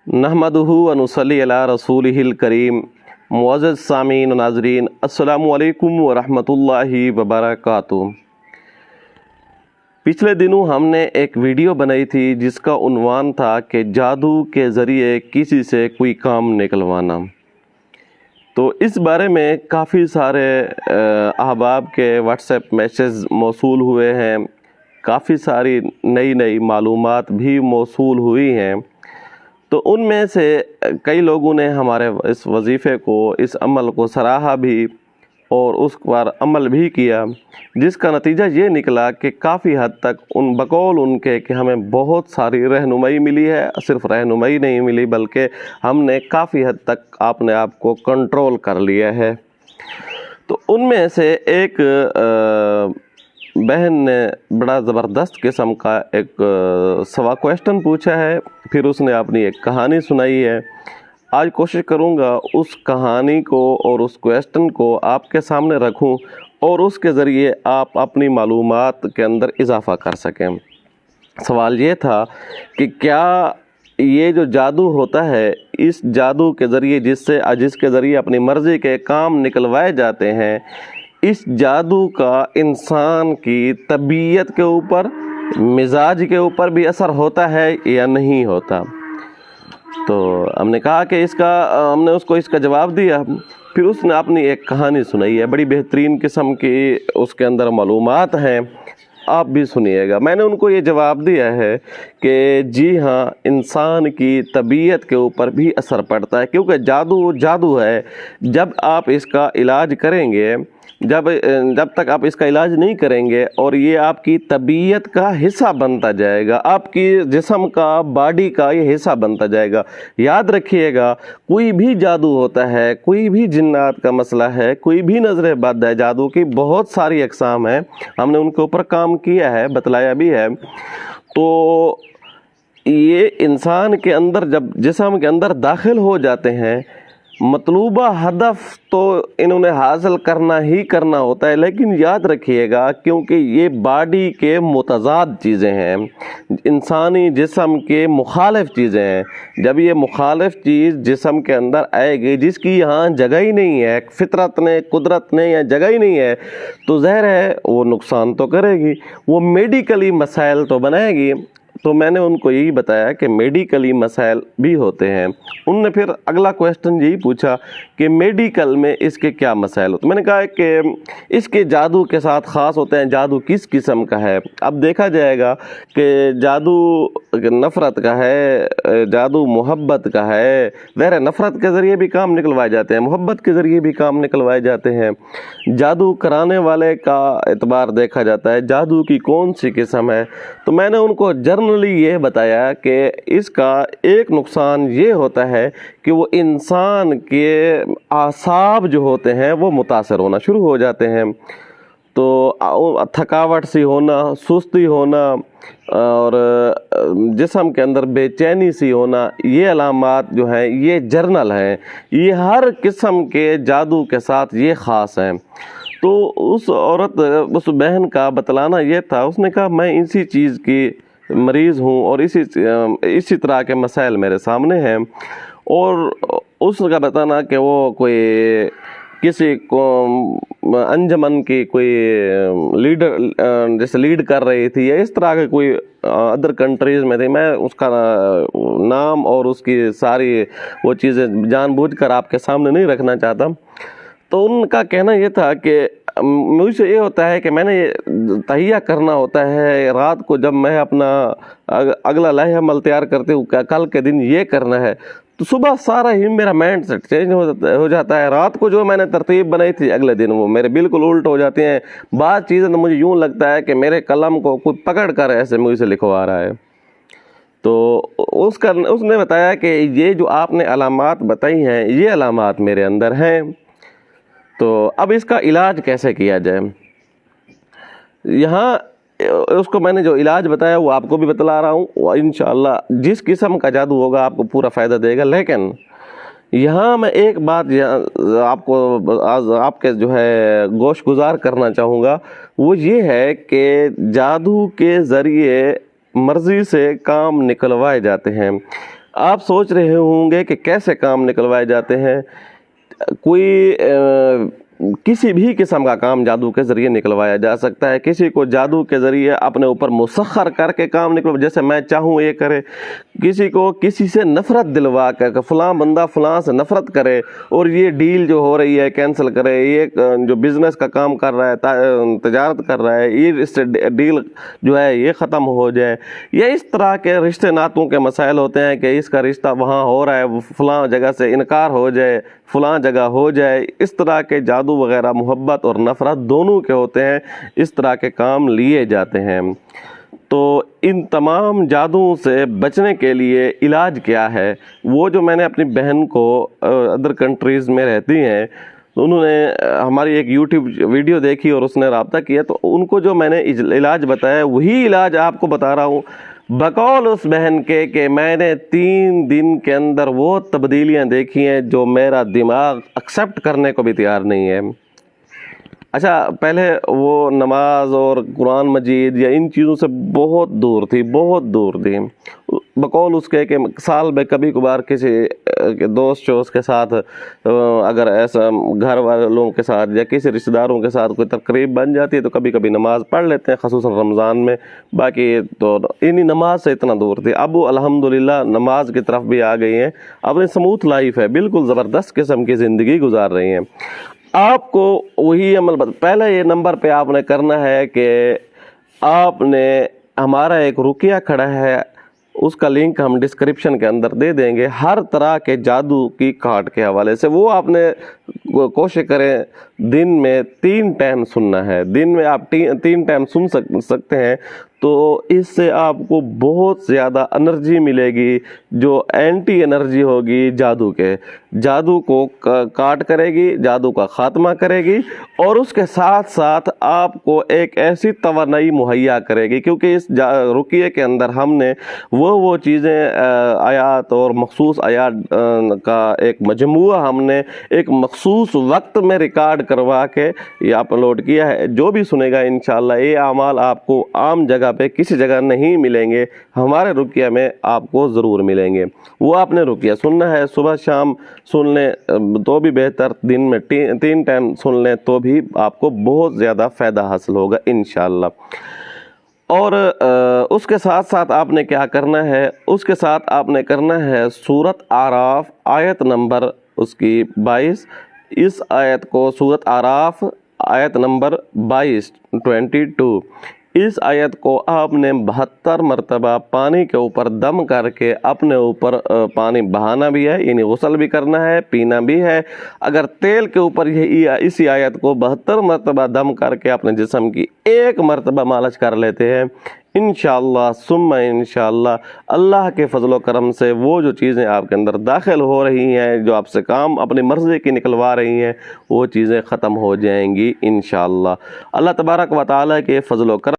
नहमदुहु व नुसल्ली अला रसूलिहिल करीम। मुअज़्ज़ज़ सामीन नाज़रीन, अस्सलामु अलैकुम व रहमतुल्लाहि व बरकातुहू। पिछले दिनों हमने एक वीडियो बनाई थी जिसका उन्वान था कि जादू के ज़रिए किसी से कोई काम निकलवाना। तो इस बारे में काफ़ी सारे अहबाब के व्हाट्सएप मैसेज मौसूल हुए हैं, काफ़ी सारी नई मालूमात भी मौसूल हुई हैं। तो उनमें से कई लोगों ने हमारे इस वजीफ़े को, इस अमल को सराहा भी और उस पर अमल भी किया, जिसका नतीजा ये निकला कि काफ़ी हद तक बकौल उनके कि हमें बहुत सारी रहनुमाई मिली है। सिर्फ रहनुमाई नहीं मिली बल्कि हमने काफ़ी हद तक अपने आप को कंट्रोल कर लिया है। तो उनमें से एक बहन ने बड़ा ज़बरदस्त किस्म का एक सवा क्वेश्चन पूछा है, फिर उसने अपनी एक कहानी सुनाई है। आज कोशिश करूँगा उस कहानी को और उस क्वेश्चन को आपके सामने रखूं और उसके ज़रिए आप अपनी मालूमात के अंदर इजाफ़ा कर सकें। सवाल ये था कि क्या ये जो जादू होता है, इस जादू के ज़रिए जिसके ज़रिए अपनी मर्ज़ी के काम निकलवाए जाते हैं, इस जादू का इंसान की तबीयत के ऊपर, मिजाज के ऊपर भी असर होता है या नहीं होता। तो हमने कहा कि हमने उसको इसका जवाब दिया। फिर उसने अपनी एक कहानी सुनाई है, बड़ी बेहतरीन किस्म की उसके अंदर मालूमात हैं, आप भी सुनिएगा। मैंने उनको ये जवाब दिया है कि जी हाँ, इंसान की तबीयत के ऊपर भी असर पड़ता है, क्योंकि जादू है। जब आप इसका इलाज करेंगे, जब तक आप इसका इलाज नहीं करेंगे और ये आपकी तबीयत का हिस्सा बनता जाएगा, आपकी जिस्म का, बॉडी का ये हिस्सा बनता जाएगा। याद रखिएगा, कोई भी जादू होता है, कोई भी जिन्नात का मसला है, कोई भी नज़र बद है, जादू की बहुत सारी अक़साम है, हमने उनके ऊपर काम किया है, बतलाया भी है। तो ये इंसान के अंदर जब जिस्म के अंदर दाखिल हो जाते हैं, मतलूबा हदफ तो इन्होंने हासिल करना ही करना होता है। लेकिन याद रखिएगा, क्योंकि ये बॉडी के मुतज़ाद चीज़ें हैं, इंसानी जिस्म के मुखालिफ चीज़ें हैं। जब ये मुखालिफ चीज़ जिस्म के अंदर आएगी, जिसकी यहाँ जगह ही नहीं है, फितरत ने, कुदरत ने या जगह ही नहीं है, तो ज़ाहिर है वो नुकसान तो करेगी, वो मेडिकली मसाइल तो बनाएगी। तो मैंने उनको यही बताया कि मेडिकली मसाइल भी होते हैं। उनने फिर अगला क्वेश्चन यही पूछा कि मेडिकल में इसके क्या मसाइल होते हैं। मैंने कहा कि इसके जादू के साथ ख़ास होते हैं। जादू किस किस्म का है, अब देखा जाएगा कि जादू नफ़रत का है, जादू मोहब्बत का है। ज़ाहिर नफ़रत के ज़रिए भी काम निकलवाए जाते हैं, मोहब्बत के ज़रिए भी काम निकलवाए जाते हैं। जादू कराने वाले का एतबार देखा जाता है, जादू की कौन सी किस्म है। तो मैंने उनको जनरली ये बताया कि इसका एक नुकसान ये होता है कि वो इंसान के आसाब जो होते हैं वो मुतासर होना शुरू हो जाते हैं। तो थकावट सी होना, सुस्ती होना और जिस्म के अंदर बेचैनी सी होना, ये अलामात जो हैं ये जर्नल हैं, ये हर किस्म के जादू के साथ ये ख़ास हैं। तो उस बहन का बतलाना ये था, उसने कहा मैं इसी चीज़ की मरीज़ हूँ और इसी तरह के मसाइल मेरे सामने हैं। और उसका बताना कि वो कोई किसी को अंजमन की कोई लीडर जैसे लीड कर रही थी या इस तरह के कोई अदर कंट्रीज़ में थी। मैं उसका नाम और उसकी सारी वो चीज़ें जानबूझकर आपके सामने नहीं रखना चाहता। तो उनका कहना ये था कि मुझे ये होता है कि मैंने तहिया करना होता है रात को, जब मैं अपना अगला लाइह अमल तैयार करती हूँ, कल के दिन ये करना है, तो सुबह सारा ही मेरा माइंड सेट चेंज हो जाता है। रात को जो मैंने तरतीब बनाई थी, अगले दिन वो मेरे बिल्कुल उल्ट हो जाती हैं। बाद चीज़ें तो मुझे यूँ लगता है कि मेरे कलम को कोई पकड़ कर ऐसे मुझे लिखवा रहा है। तो उसने बताया कि ये जो आपने अलामात बताई हैं, ये अलामात मेरे अंदर हैं। तो अब इसका इलाज कैसे किया जाए, यहाँ उसको मैंने जो इलाज बताया वो आपको भी बतला रहा हूँ। इंशाअल्लाह जिस किस्म का जादू होगा आपको पूरा फ़ायदा देगा। लेकिन यहाँ मैं एक बात आपके जो है गोश गुजार करना चाहूँगा, वो ये है कि जादू के ज़रिए मर्ज़ी से काम निकलवाए जाते हैं। आप सोच रहे होंगे कि कैसे काम निकलवाए जाते हैं। कोई किसी भी किस्म का काम जादू के ज़रिए निकलवाया जा सकता है। किसी को जादू के ज़रिए अपने ऊपर मुसख्खर करके काम निकलवा, जैसे मैं चाहूँ ये करे। किसी को किसी से नफ़रत दिलवा कर फ़लाँ बंदा फ़लाँ से नफ़रत करे और ये डील जो हो रही है कैंसिल करे, ये जो बिज़नेस का काम कर रहा है, तजारत कर रहा है, ये इससे डील जो है ये ख़त्म हो जाए। या इस तरह के रिश्ते नातों के मसाइल होते हैं कि इसका रिश्ता वहाँ हो रहा है, फ़लाँ जगह से इनकार हो जाए, फ़लाँ जगह हो जाए। इस तरह के जादू वगैरह मोहब्बत और नफ़रत दोनों के होते हैं। इस तरह के काम लिए जाते हैं। तो इन तमाम जादुओं से बचने के लिए इलाज क्या है, वो जो मैंने अपनी बहन को अदर कंट्रीज़ में रहती हैं, तो उन्होंने हमारी एक यूट्यूब वीडियो देखी और उसने रब्ता किया, तो उनको जो मैंने इलाज बताया वही इलाज आपको बता रहा हूँ। बकौल उस बहन के कि मैंने 3 दिन के अंदर वो तब्दीलियाँ देखी हैं जो मेरा दिमाग एक्सेप्ट करने को भी तैयार नहीं है। अच्छा, पहले वो नमाज और कुरान मजीद या इन चीज़ों से बहुत दूर थी, बहुत दूर थी। बकौल उसके कि साल में कभी कभार किसी दोस्त शोस्त के साथ, अगर ऐसा घर वालों के साथ या किसी रिश्तेदारों के साथ कोई तकरीब बन जाती है तो कभी कभी नमाज पढ़ लेते हैं, ख़ुसूसन रमज़ान में। बाकी तो इन्हीं नमाज से इतना दूर थी। अब वो अल्हम्दुलिल्लाह नमाज की तरफ भी आ गई हैं। अपनी स्मूथ लाइफ है, बिल्कुल ज़बरदस्त किस्म की ज़िंदगी गुजार रही हैं। आपको वही अमल पहले ये नंबर पे आपने करना है कि आपने, हमारा एक रुकिया खड़ा है, उसका लिंक हम डिस्क्रिप्शन के अंदर दे देंगे। हर तरह के जादू की काट के हवाले से वो आपने कोशिश करें दिन में 3 टाइम सुनना है। दिन में आप 3 टाइम सुन सकते हैं तो इससे आपको बहुत ज़्यादा एनर्जी मिलेगी, जो एंटी एनर्जी होगी जादू के, जादू को काट करेगी, जादू का ख़ात्मा करेगी और उसके साथ साथ आपको एक ऐसी तवानाई मुहैया करेगी। क्योंकि इस रुकिये के अंदर हमने वो चीज़ें आयात और मखसूस आयात का एक मजमुआ हमने एक मखसूस वक्त में रिकॉर्ड करवा के ये अपलोड किया है। जो भी सुनेगा इंशाअल्लाह ये अमाल आपको आम जगह पे किसी जगह नहीं मिलेंगे, हमारे रुकिया में आपको ज़रूर मिलेंगे। वो आपने रुकिया सुनना है, सुबह शाम सुन लें तो भी बेहतर, दिन में 3 टाइम सुन लें तो भी आपको बहुत ज़्यादा फ़ायदा हासिल होगा इंशाअल्लाह। और उसके साथ साथ आपने क्या करना है, उसके साथ आपने करना है सूरत आराफ आयत नंबर उसकी 22। इस आयत को सूरत आराफ आयत नंबर 22 इस आयत को आपने 72 मरतबा पानी के ऊपर दम करके अपने ऊपर पानी बहाना भी है, यानी गुस्ल भी करना है, पीना भी है। अगर तेल के ऊपर इसी आयत को 72 मरतबा दम करके अपने जिस्म की 1 मरतबा मालिश कर लेते हैं, इंशाअल्लाह सुम्मा इंशाअल्लाह अल्लाह के फजलो करम से वो जो चीज़ें आपके अंदर दाखिल हो रही हैं, जो आपसे काम अपनी मर्ज़ी की निकलवा रही हैं, वो चीज़ें ख़त्म हो जाएंगी इंशाअल्लाह। अल्लाह तबारक व तआला के फजलो करम